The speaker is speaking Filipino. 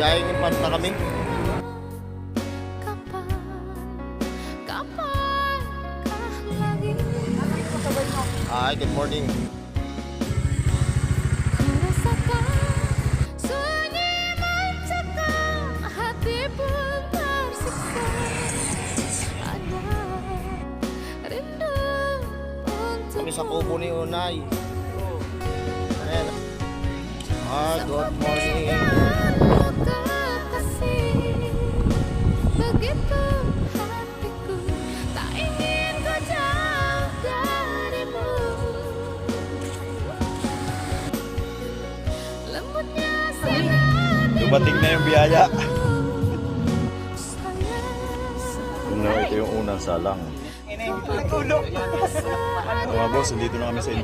Biyayang Infanta kami. Hi, good morning. Kami sa kubo ni Unay. Ayan. Hi, good morning. Dumating na yung biyaya. Ito yung unang salang. Mga boss, dito na kami sa